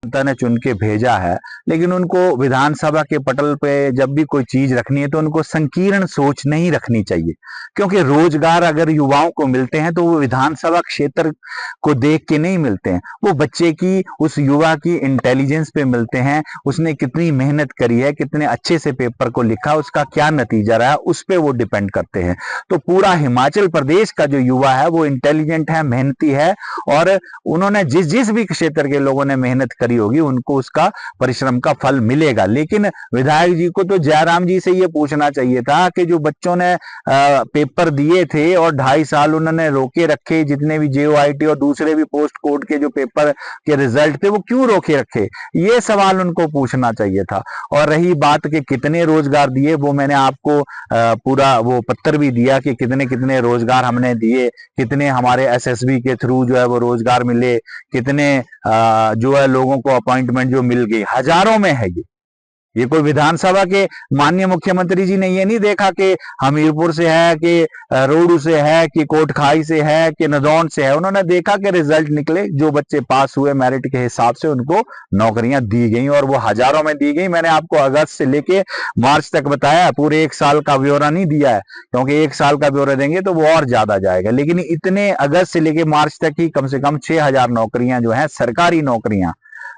जनता ने चुन के भेजा है, लेकिन उनको विधानसभा के पटल पे जब भी कोई चीज रखनी है तो उनको संकीर्ण सोच नहीं रखनी चाहिए, क्योंकि रोजगार अगर युवाओं को मिलते हैं तो वो विधानसभा क्षेत्र को देख के नहीं मिलते हैं, वो बच्चे की, उस युवा की इंटेलिजेंस पे मिलते हैं, उसने कितनी मेहनत करी है, कितने अच्छे से पेपर को लिखा, उसका क्या नतीजा रहा, उस पर वो डिपेंड करते हैं। तो पूरा हिमाचल प्रदेश का जो युवा है वो इंटेलिजेंट है, मेहनती है, और उन्होंने जिस जिस भी क्षेत्र के लोगों ने मेहनत करी होगी उनको उसका परिश्रम का फल मिलेगा। लेकिन विधायक जी को तो जयराम जी से ये पूछना चाहिए था कि जो बच्चों ने पेपर दिए थे और 2.5 साल उन्होंने रोके रखे, जितने भी JOIT और दूसरे भी पोस्ट कोड के जो पेपर के रिजल्ट थे वो क्यों रोके रखे, ये सवाल उनको पूछना चाहिए था। और रही बात कि कितने रोजगार दिए, वो मैंने आपको पूरा वो पत्र भी दिया कि कितने कितने रोजगार हमने दिए, कितने हमारे SSB के थ्रू जो है वो रोजगार मिले, कितने जो है लोगों को अपॉइंटमेंट जो मिल गई, हजारों में है ये कोई विधानसभा के माननीय मुख्यमंत्री जी ने ये नहीं देखा कि हमीरपुर से है, कि रोडू से है, कि कोटखाई से है, कि नदौन से है। उन्होंने देखा कि रिजल्ट निकले, जो बच्चे पास हुए मेरिट के हिसाब से उनको नौकरियां दी गई, और वो हजारों में दी गई। मैंने आपको अगस्त से लेके मार्च तक बताया, पूरे 1 साल का ब्यौरा नहीं दिया है, क्योंकि 1 साल का ब्यौरा देंगे तो वो और ज्यादा जाएगा। लेकिन इतने अगस्त से लेके मार्च तक ही कम से कम 6,000 नौकरियां जो है, सरकारी नौकरियां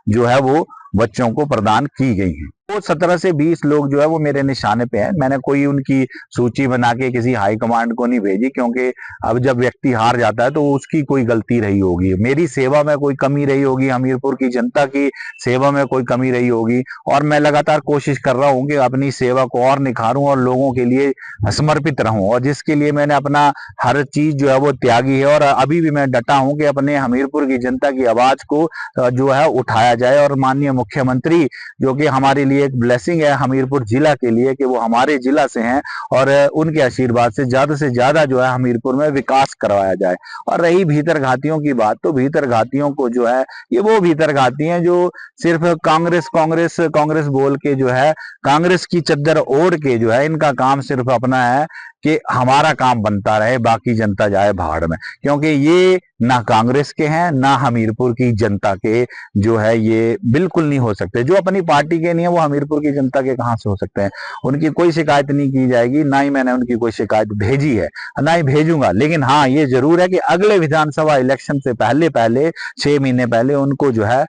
जो है वो बच्चों को प्रदान की गई हैं। वो 17 से 20 लोग जो है वो मेरे निशाने पे हैं। मैंने कोई उनकी सूची बना के किसी हाई कमांड को नहीं भेजी, क्योंकि अब जब व्यक्ति हार जाता है तो उसकी कोई गलती रही होगी, मेरी सेवा में कोई कमी रही होगी, हमीरपुर की जनता की सेवा में कोई कमी रही होगी, और मैं लगातार कोशिश कर रहा हूँ कि अपनी सेवा को और निखारूं और लोगों के लिए समर्पित रहूं, और जिसके लिए मैंने अपना हर चीज जो है वो त्यागी है। और अभी भी मैं डटा हूं कि अपने हमीरपुर की जनता की आवाज को जो है उठाया जाए, और माननीय मुख्यमंत्री जो कि हमारे लिए एक ब्लेसिंग है हमीरपुर जिला के लिए कि वो हमारे जिला से हैं, और उनके आशीर्वाद से ज्यादा जो है हमीरपुर में विकास करवाया जाए। और रही भीतर घातियों की बात, तो भीतर घातियों को जो है, ये वो भीतर घाती हैं जो सिर्फ कांग्रेस कांग्रेस कांग्रेस बोल के जो है, कांग्रेस की चद्दर ओढ़ के जो है, इनका काम सिर्फ अपना है कि हमारा काम बनता रहे, बाकी जनता जाए भाड़ में। क्योंकि ये ना कांग्रेस के हैं, ना हमीरपुर की जनता के जो है, ये बिल्कुल नहीं हो सकते। जो अपनी पार्टी के नहीं है वो हमीरपुर की जनता के कहां से हो सकते हैं। उनकी कोई शिकायत नहीं की जाएगी, ना ही मैंने उनकी कोई शिकायत भेजी है, ना ही भेजूंगा। लेकिन हाँ, ये जरूर है कि अगले विधानसभा इलेक्शन से पहले 6 महीने पहले उनको जो है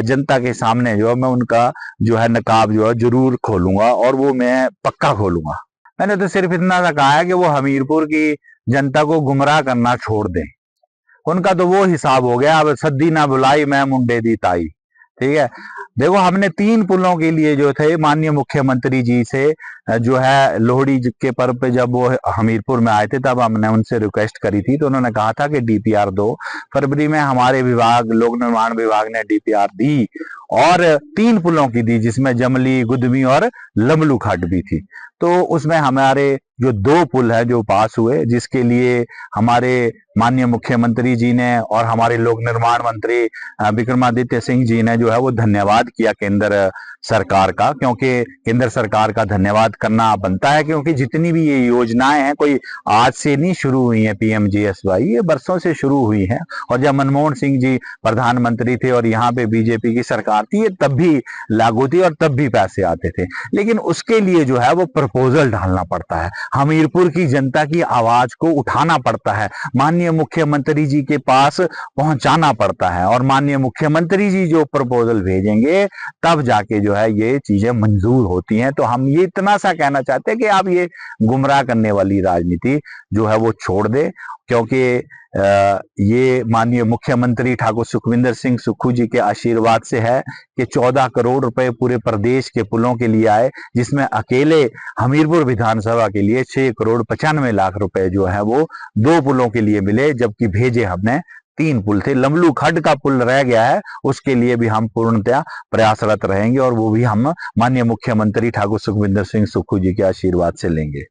जनता के सामने जो है मैं उनका जो है नकाब जो है जरूर खोलूंगा, और वो मैं पक्का खोलूंगा। मैंने तो सिर्फ इतना सा कहा है कि वो हमीरपुर की जनता को गुमराह करना छोड़ दें। उनका तो वो हिसाब हो गया, अब सद्दी ना बुलाई मैं मुंडे दी ताई। ठीक है, देखो हमने 3 पुलों के लिए जो थे माननीय मुख्यमंत्री जी से जो है लोहड़ी के पर्व पे जब वो हमीरपुर में आए थे तब हमने उनसे रिक्वेस्ट करी थी, तो उन्होंने कहा था कि DPR दो। फरवरी में हमारे विभाग, लोक निर्माण विभाग ने DPR दी, और 3 पुलों की दी, जिसमें जमली, गुदमी और लमलू खड्ड भी थी। तो उसमें हमारे जो 2 पुल है जो पास हुए, जिसके लिए हमारे माननीय मुख्यमंत्री जी ने और हमारे लोक निर्माण मंत्री विक्रमादित्य सिंह जी ने जो है वो धन्यवाद किया केंद्र सरकार का, क्योंकि केंद्र सरकार का धन्यवाद करना बनता है, क्योंकि जितनी भी ये योजनाएं हैं कोई आज से नहीं शुरू हुई हैं, PMGSY ये बरसों से शुरू हुई हैं। और जब मनमोहन सिंह जी प्रधानमंत्री थे और यहाँ पे BJP की सरकार थी, ये तब भी लागू थी और तब भी पैसे आते थे। लेकिन उसके लिए जो है वो प्रपोजल डालना पड़ता है, हमीरपुर की जनता की आवाज को उठाना पड़ता है, माननीय मुख्यमंत्री जी के पास पहुंचाना पड़ता है, और माननीय मुख्यमंत्री जी जो प्रपोजल भेजेंगे तब जाके जो है ये चीजें मंजूर होती हैं। तो हम ये इतना सा कहना चाहते हैं कि आप ये गुमराह करने वाली राजनीति जो है वो छोड़ दे, क्योंकि ये माननीय मुख्यमंत्री ठाकुर सुखविंदर सिंह सुक्खू जी के आशीर्वाद से है कि 14 करोड़ रुपए पूरे प्रदेश के पुलों के लिए आए, जिसमें अकेले हमीरपुर विधानसभा के लिए 6 करोड़ 95 लाख रुपए जो है वो 2 पुलों के लिए मिले, जबकि भेजे हमने 3 पुल थे। लमलू खड्ड का पुल रह गया है, उसके लिए भी हम पूर्णतया प्रयासरत रहेंगे, और वो भी हम माननीय मुख्यमंत्री ठाकुर सुखविंदर सिंह सुक्खू जी के आशीर्वाद से लेंगे।